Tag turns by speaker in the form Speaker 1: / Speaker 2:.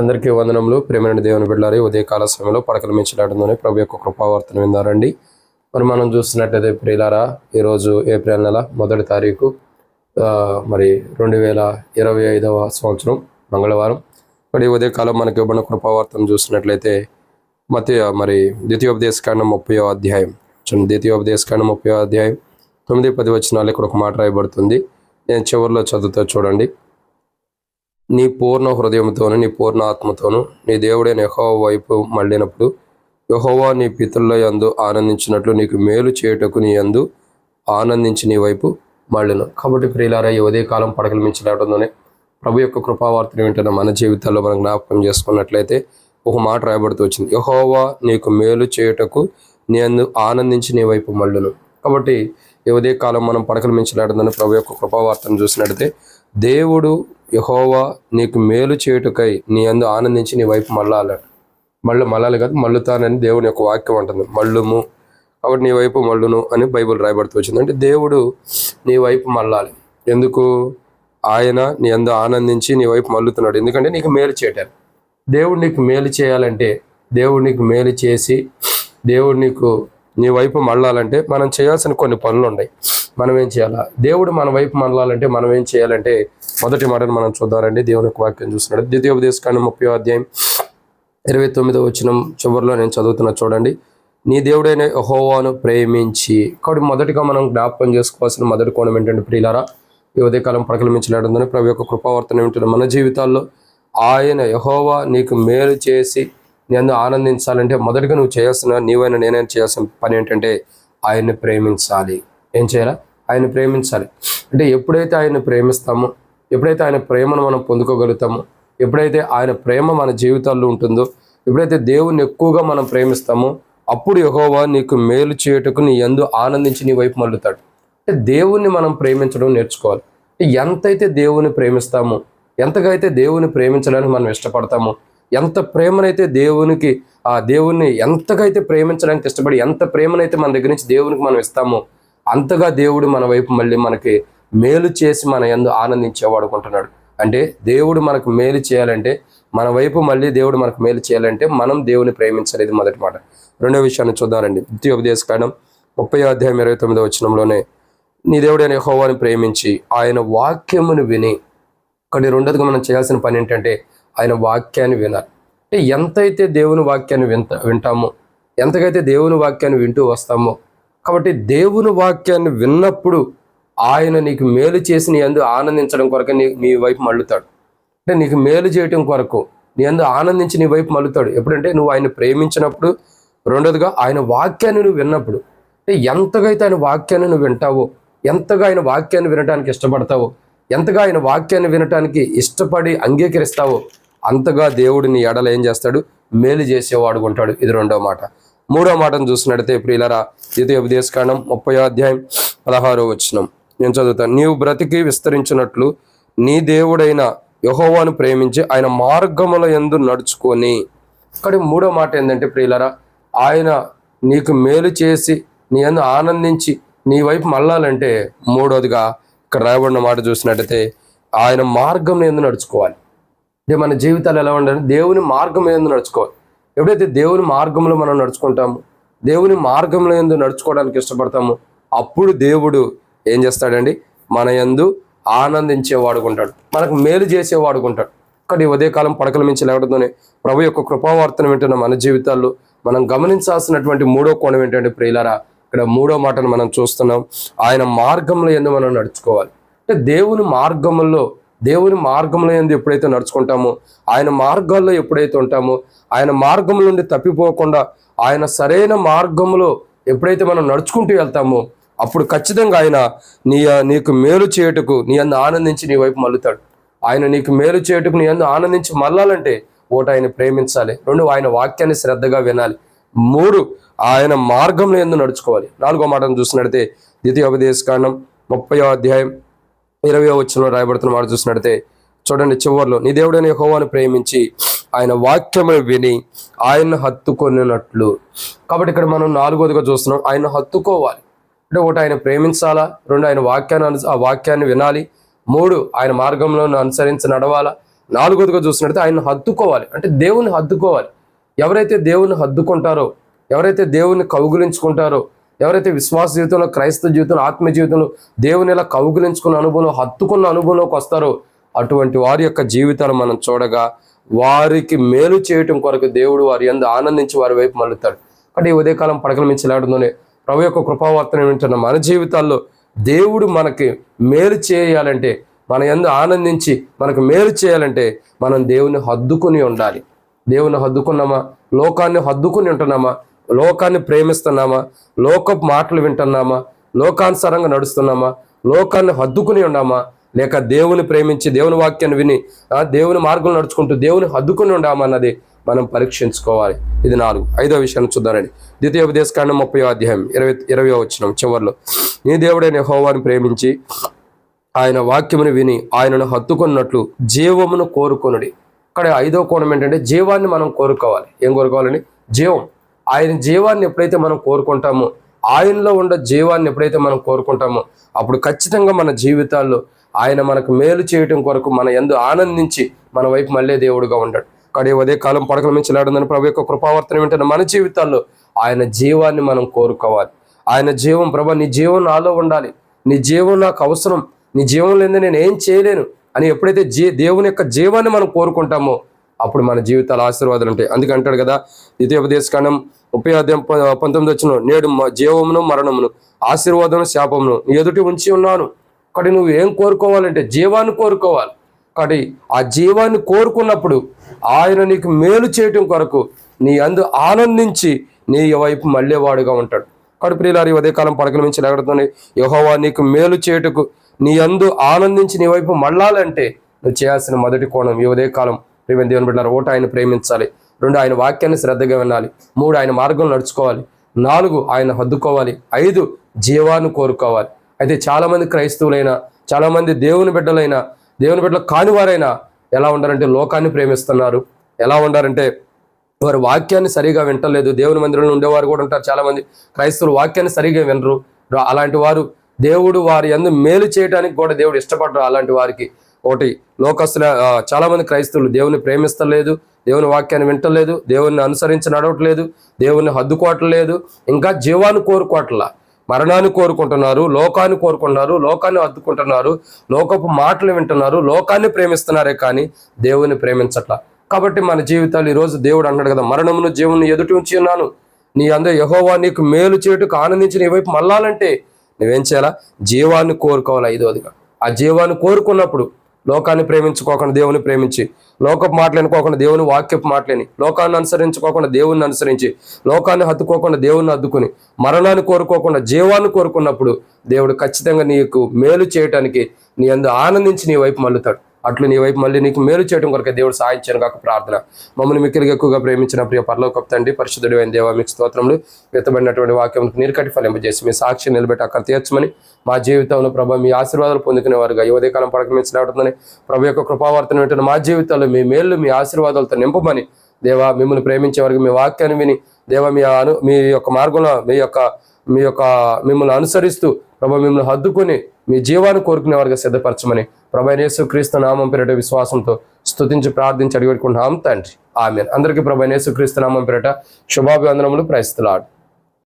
Speaker 1: అందరికీ వందనములు. ప్రేమైన దేవుని బిడ్డలారా, ఉదయకాల సమయంలో పడకల మించలాడుతూనే ప్రభు యొక్క కృపావార్తను విందారండి. మరి మనం చూస్తున్నట్లయితే ప్రియులారా, ఈరోజు ఏప్రిల్ నెల 1వ తారీఖు మరి 2025వ సంవత్సరం మంగళవారం. మరి ఉదయకాలం మనకి ఇవ్వబడిన కృపావార్తను చూసినట్లయితే మరి ద్వితీయోపదేశకాండం 30వ అధ్యాయం ద్వితీయోపదేశకాండం 30వ అధ్యాయం 9-10 వచనాలు ఇక్కడ ఒక మాట రాయబడుతుంది. నేను చివరిలో చదువుతా చూడండి. నీ పూర్ణ హృదయంతోను నీ పూర్ణ ఆత్మతోను నీ దేవుడైన యెహోవా వైపు మళ్ళినప్పుడు యెహోవా నీ పితరుల యందు ఆనందించినట్లు నీకు మేలు చేయుటకు నీ యందు ఆనందించి నీ వైపు మళ్ళును. కాబట్టి ప్రియులారా, ఈ ఉదయకాలం పడకలు మించలేటంతోనే ప్రభు యొక్క కృపావార్తను వింటున్న మన జీవితాల్లో మనం జ్ఞాపకం చేసుకున్నట్లయితే ఒక మాట రాయబడుతూ వచ్చింది, యెహోవా నీకు మేలు చేయుటకు నీ యందు ఆనందించి నీ వైపు మళ్ళును. కాబట్టి ఈ ఉదయకాలం మనం పడకలు మించలేటంతోనే ప్రభు యొక్క కృపావార్తను చూసినట్లయితే దేవుడు యెహోవా నీకు మేలు చేయుటకై నీ యందు ఆనందించి నీ వైపు మళ్ళాలి కాదు, మళ్ళుతానని దేవుని యొక్క వాక్యం ఉంటుంది. మళ్ళుము, కాబట్టి నీ వైపు మళ్ళును అని బైబిల్ రాయబడుతూ వచ్చింది. అంటే దేవుడు నీ వైపు మళ్ళాలి. ఎందుకు? ఆయన నీ యందు ఆనందించి నీ వైపు మళ్ళుతున్నాడు. ఎందుకంటే నీకు మేలు చేయటారు. దేవుడు నీకు మేలు చేయాలంటే, దేవుడు నీకు మేలు చేసి దేవుడు నీ వైపు మళ్ళాలంటే మనం చేయాల్సిన కొన్ని పనులు ఉన్నాయి. మనం ఏం చేయాలా? దేవుడు మన వైపు మళ్ళాలంటే మనం ఏం చేయాలంటే మొదటి మాటను మనం చూద్దామండి. దేవుని యొక్క వాక్యం చూస్తున్నాడు. ద్వితీయోపదేశకాండం 30వ అధ్యాయం 29వ వచనం చివరిలో నేను చదువుతున్నా చూడండి. నీ దేవుడైన యెహోవాను ప్రేమించి. కాబట్టి మొదటిగా మనం జ్ఞాపకం చేసుకోవాల్సిన మొదటి కోణం ఏంటంటే ప్రియులారా, ఈ ఉదయకాలం పడకలు మించలేడందని ప్రభు యొక్క కృపావర్తన ఏమిటంటే మన జీవితాల్లో ఆయన యెహోవా నీకు మేలు చేసి నేను ఆనందించాలంటే మొదటిగా నువ్వు చేయాల్సిన, నీవైనా నేనైనా చేయాల్సిన పని ఏంటంటే ఆయన్ని ప్రేమించాలి. ఏం చేయాలా? ఆయన్ని ప్రేమించాలి. అంటే ఎప్పుడైతే ఆయన్ని ప్రేమిస్తామో, ఎప్పుడైతే ఆయన ప్రేమను మనం పొందుకోగలుగుతామో, ఎప్పుడైతే ఆయన ప్రేమ మన జీవితాల్లో ఉంటుందో, ఎప్పుడైతే దేవుణ్ణి ఎక్కువగా మనం ప్రేమిస్తామో అప్పుడు యెహోవా నీకు మేలు చేయుటకు నీ యందు ఆనందించి నీ వైపు మళ్ళుతాడు. అంటే దేవుణ్ణి మనం ప్రేమించడం నేర్చుకోవాలి. ఎంతైతే దేవుని ప్రేమిస్తామో, ఎంతగా అయితే దేవుని ప్రేమించడానికి మనం ఇష్టపడతామో, ఎంత ప్రేమనైతే దేవుణ్ణి ఎంతగా అయితే ప్రేమించడానికి ఇష్టపడి ఎంత ప్రేమనైతే మన దగ్గర నుంచి దేవునికి మనం ఇస్తామో అంతగా దేవుడు మన వైపు మళ్ళీ మనకి మేలు చేసి మన యందు ఆనందించేవాడుకుంటున్నాడు. అంటే దేవుడు మనకు మేలు చేయాలంటే, మన వైపు మళ్ళీ దేవుడు మనకు మేలు చేయాలంటే మనం దేవుని ప్రేమించాలి. ఇది మొదటి మాట. రెండో విషయాన్ని చూద్దామండి. ద్వితీయోపదేశకాండం 30వ అధ్యాయం 29వ వచనంలోనే నీ దేవుడైన యెహోవాను ప్రేమించి ఆయన వాక్యమును విని. కానీ రెండోదిగా మనం చేయాల్సిన పని ఏంటంటే ఆయన వాక్యాన్ని వినాలి. ఎంతైతే దేవుని వాక్యాన్ని వింటామో, ఎంతకైతే దేవుని వాక్యాన్ని వింటూ వస్తామో, కాబట్టి దేవుని వాక్యాన్ని విన్నప్పుడు ఆయన నీకు మేలు చేసి నీ యందు ఆనందించడం కొరకు నీ వైపు మళ్ళుతాడు. అంటే నీకు మేలు చేయటం కొరకు నీ యందు ఆనందించి నీ వైపు మళ్ళుతాడు. ఎప్పుడంటే నువ్వు ఆయన ప్రేమించినప్పుడు, రెండోదిగా ఆయన వాక్యాన్ని నువ్వు విన్నప్పుడు. అంటే ఎంతగైతే ఆయన వాక్యాన్ని నువ్వు వింటావో, ఎంతగా ఆయన వాక్యాన్ని వినటానికి ఇష్టపడతావో, ఎంతగా ఆయన వాక్యాన్ని వినటానికి ఇష్టపడి అంగీకరిస్తావో అంతగా దేవుడు నీ ఎడల ఏం చేస్తాడు? మేలు చేసేవాడు ఉంటాడు. ఇది రెండవ మాట. మూడో మాటను చూసినట్లయితే ప్రియులారా, ద్వితీయోపదేశకాండం 30వ అధ్యాయం 16వ వచనం నేను చదువుతాను. నీవు బ్రతికి విస్తరించినట్లు నీ దేవుడైన యెహోవాను ప్రేమించి ఆయన మార్గముల యందు నడుచుకొని. ఇక్కడ మూడో మాట ఏంటంటే ప్రియులారా, ఆయన నీకు మేలు చేసి నీ యందు ఆనందించి నీ వైపు మళ్ళాలంటే మూడోదిగా ఇక్కడ రాయబడిన మాట చూసినట్టయితే ఆయన మార్గం యందు నడుచుకోవాలి. అంటే మన జీవితాలు ఎలా ఉండాలి? దేవుని మార్గం యందు నడుచుకోవాలి. ఎప్పుడైతే దేవుని మార్గంలో మనం నడుచుకుంటామో, దేవుని మార్గంలో యందు నడుచుకోవడానికి ఇష్టపడతామో అప్పుడు దేవుడు ఏం చేస్తాడండి? మన యందు ఆనందించేవాడుకుంటాడు, మనకు మేలు చేసేవాడుకుంటాడు. కానీ ఉదయకాలం పడకల మించి లేవడంతోనే ప్రభు యొక్క కృపావార్తను వింటున్న మన జీవితాల్లో మనం గమనించాల్సినటువంటి మూడో కోణం ఏంటంటే ప్రియులారా, ఇక్కడ మూడో మాటను మనం చూస్తున్నాం. ఆయన మార్గంలో యందు మనం నడుచుకోవాలి. అంటే దేవుని మార్గంలో యందు ఎప్పుడైతే నడుచుకుంటామో, ఆయన మార్గాల్లో ఎప్పుడైతే ఉంటామో, ఆయన మార్గం నుండి తప్పిపోకుండా ఆయన సరైన మార్గంలో ఎప్పుడైతే మనం నడుచుకుంటూ వెళ్తామో అప్పుడు ఖచ్చితంగా ఆయన నీకు మేలు చేయుటకు నీ యందు ఆనందించి నీ వైపు మళ్ళుతాడు. ఆయన నీకు మేలు చేయుటకు నీ యందు ఆనందించి మళ్ళాలంటే ఒకటి ఆయన ప్రేమించాలి, రెండు ఆయన వాక్యాన్ని శ్రద్ధగా వినాలి, మూడు ఆయన మార్గంలో యందు నడుచుకోవాలి. నాలుగో మాటను చూసినట్లయితే ద్వితీయోపదేశకాండం 30వ అధ్యాయం 20వ వచనంలో రాయబడుతున్న మాట చూసినట్లయితే చూడండి, చివరిలో నీ దేవుడైన యెహోవాను ప్రేమించి ఆయన వాక్యమును విని ఆయన్ని హత్తుకొనినట్లు. కాబట్టి ఇక్కడ మనం నాలుగోదిగా చూస్తున్నాం, ఆయన హత్తుకోవాలి. అంటే ఒకటి ఆయన ప్రేమించాలా, రెండు ఆయన వాక్యాన్ని వినాలి, మూడు ఆయన మార్గంలో అనుసరించి నడవాలా, నాలుగోదిగా చూసినట్లయితే ఆయన హత్తుకోవాలి, అంటే దేవుని హత్తుకోవాలి. ఎవరైతే దేవుని హత్తుకుంటారో, ఎవరైతే దేవుని కౌగులించుకుంటారో, ఎవరైతే విశ్వాస జీవితంలో, క్రైస్తవ జీవితంలో, ఆత్మ జీవితంలో దేవుని ఇలా కౌగులించుకున్న అనుభవంలో, హత్తుకున్న అనుభవంలోకి వస్తారో అటువంటి వారి యొక్క జీవితాలు మనం చూడగా వారికి మేలు చేయటం కొరకు దేవుడు వారి యందు ఆనందించి వారి వైపు మళ్ళుతాడు. కాబట్టి ఈ ఉదయకాలం పడకల మించి లేడుతూనే ప్రభు యొక్క కృపావార్తను వింటున్న మన జీవితాల్లో దేవుడు మనకి మేలు చేయాలంటే, మన యందు ఆనందించి మనకు మేలు చేయాలంటే మనం దేవుని హద్దుకుని ఉండాలి. దేవుని హద్దుకున్నామా? లోకాన్ని హద్దుకుని ఉంటున్నామా? లోకాన్ని ప్రేమిస్తున్నామా? లోకపు మాటలు వింటున్నామా? లోకానుసారంగా నడుస్తున్నామా? లోకాన్ని హద్దుకుని ఉన్నామా? లేక దేవుని ప్రేమించి దేవుని వాక్యాన్ని విని దేవుని మార్గం నడుచుకుంటూ దేవుని హద్దుకుని ఉండామా అన్నది మనం పరీక్షించుకోవాలి. ఇది 4. 5వ విషయాన్ని చూద్దామండి. ద్వితీయోపదేశకాండం 30వ అధ్యాయం 20వ వచనం చివర్లో, నీ దేవుడైన యెహోవాను ప్రేమించి ఆయన వాక్యమును విని ఆయనను హత్తుకున్నట్లు జీవమును కోరుకొనుడి. ఇక్కడ 5వ కోణం ఏంటంటే జీవాన్ని మనం కోరుకోవాలి. ఏం కోరుకోవాలండి? జీవం. ఆయన జీవాన్ని ఎప్పుడైతే మనం కోరుకుంటామో, ఆయనలో ఉన్న జీవాన్ని ఎప్పుడైతే మనం కోరుకుంటామో అప్పుడు ఖచ్చితంగా మన జీవితాల్లో ఆయన మనకు మేలు చేయటం కొరకు మన యందు ఆనందించి మన వైపు మళ్ళీ దేవుడుగా ఉంటాడు. కానీ ఉదయ కాలం పడకల మించి లేడుందని ప్రభు యొక్క కృపావర్తన వెంటనే మన జీవితాల్లో ఆయన జీవాన్ని మనం కోరుకోవాలి. ఆయన జీవం, ప్రభా నీ జీవం నాలో ఉండాలి, నీ జీవం నాకు అవసరం, నీ జీవం లేదని నేను ఏం చేయలేను అని ఎప్పుడైతే దేవుని యొక్క జీవాన్ని మనం కోరుకుంటామో అప్పుడు మన జీవితాలు ఆశీర్వాదాలు ఉంటాయి. అందుకే అంటాడు కదా ద్వితీయోపదేశకాండం 30వ అధ్యాయం 19వ వచనం, నేడు జీవమును మరణమును ఆశీర్వాదమును శాపమును నీ ఎదుటి ఉంచి ఉన్నాను. కాబట్టి నువ్వు ఏం కోరుకోవాలంటే జీవాన్ని కోరుకోవాలి. కాబట్టి ఆ జీవాన్ని కోరుకున్నప్పుడు ఆయన నీకు మేలు చేయటం కొరకు నీ అందు ఆనందించి నీ వైపు మళ్ళేవాడుగా ఉంటాడు. కాబట్టి ప్రియులారి ఉదయకాలం పడకల నుంచి లేగడుతుంది, యెహోవా నీకు మేలు చేయుటకు నీ అందు ఆనందించి నీ వైపు మళ్ళాలంటే నువ్వు చేయాల్సిన మొదటి కోణం ఈ ఉదయకాలం ప్రియమైన దేవుని బిడ్డలారా, 1 ఆయన ప్రేమించాలి, 2 ఆయన వాక్యాన్ని శ్రద్ధగా వినాలి, 3 ఆయన మార్గం నడుచుకోవాలి, 4 ఆయన హద్దుకోవాలి, 5 జీవాన్ని కోరుకోవాలి. అయితే చాలామంది క్రైస్తవులైనా, చాలామంది దేవుని బిడ్డలు కానివారైనా ఎలా ఉండారంటే లోకాన్ని ప్రేమిస్తున్నారు. ఎలా ఉండారంటే వారు వాక్యాన్ని సరిగా వింటలేదు. దేవుని మందిరంలో ఉండేవారు కూడా ఉంటారు, చాలామంది క్రైస్తవులు వాక్యాన్ని సరిగా వినరు. అలాంటి వారు దేవుడు వారి యందు మేలు చేయడానికి కూడా దేవుడు ఇష్టపడరు. అలాంటి వారికి లోకస్తుల చాలామంది క్రైస్తవులు దేవుని ప్రేమిస్తలేదు, దేవుని వాక్యాన్ని వింటలేదు, దేవుని అనుసరించి నడవట్లేదు, దేవుని హద్దుకోవట్లేదు, ఇంకా జీవాన్ని కోరుకోవట్లా, మరణాన్ని కోరుకుంటున్నారు, లోకాన్ని కోరుకుంటున్నారు, లోకాన్ని హద్దుకుంటున్నారు, లోకపు మాటలు వింటున్నారు, లోకాన్ని ప్రేమిస్తున్నారే కానీ దేవుని ప్రేమించట్లా. కాబట్టి మన జీవితాలు ఈరోజు దేవుడు అన్నాడు కదా, మరణమును జీవుని ఎదుటి ఉంచి ఉన్నాను, నీ అందరూ యెహోవా నీకు మేలు చేయుటకు ఆనందించి నీ వైపు మళ్ళాలంటే నువ్వేం చేయాలా? జీవాన్ని కోరుకోవాలి. 5వదిగా ఆ జీవాన్ని కోరుకున్నప్పుడు లోకాన్ని ప్రేమించుకోకుండా దేవుని ప్రేమించి, లోకపు మాటలు అనుకోకుండా దేవుని వాక్యపు మాటలేని, లోకాన్ని అనుసరించుకోకుండా దేవుణ్ణి అనుసరించి, లోకాన్ని హత్తుకోకుండా దేవుణ్ణి హద్దుకుని, మరణాన్ని కోరుకోకుండా జీవాన్ని కోరుకున్నప్పుడు దేవుడు ఖచ్చితంగా నీకు మేలు చేయటానికి నీ అందు ఆనందించి నీ వైపు మళ్ళుతాడు. అట్లు నీ వైపు మళ్ళీ నీకు మేలు చేయడం కొరకే దేవుడు సాయం చేయను కాక ప్రార్థన. మమ్మల్ని మిక్కిలిగా ఎక్కువగా ప్రేమించిన ప్రియ పరలోకపు తండ్రి, పరిశుద్ధుడు అయిన దేవా, మీకు స్తోత్రములు. వ్యక్తపడినటువంటి వాక్యంకు నీరుకట్టి ఫలింపజేసి మీ సాక్షి నిలబెట్టి అక్కడ తీర్చమని, మా జీవితంలో ప్రభావ మీ ఆశీర్వాదాలు పొందుకునే వారుగా ఈ ఉదయకాలం పడకమించినవుతుందని ప్రభు యొక్క కృపావార్తను వింటున్న మా జీవితాల్లో మీ మేళ్ళు మీ ఆశీర్వాదాలతో నింపమని దేవా, మిమ్మల్ని ప్రేమించే వారికి మీ వాక్యాన్ని విని దేవా మీ యొక్క మార్గంలో మిమ్మల్ని అనుసరిస్తూ ప్రభు మిమ్మల్ని హద్దుకొని మీ జీవాన్ని కోరుకునే వారిగా సిద్ధపరచమని ప్రభు యేసుక్రీస్తు నామం పేరిట విశ్వాసంతో స్తుతించి ప్రార్థించి అడిగి పెట్టుకుంటున్నాం తండ్రి. ఆమేన్. అందరికీ ప్రభు యేసుక్రీస్తు నామం పేరిట శుభాభివందనములు. Praise the lord.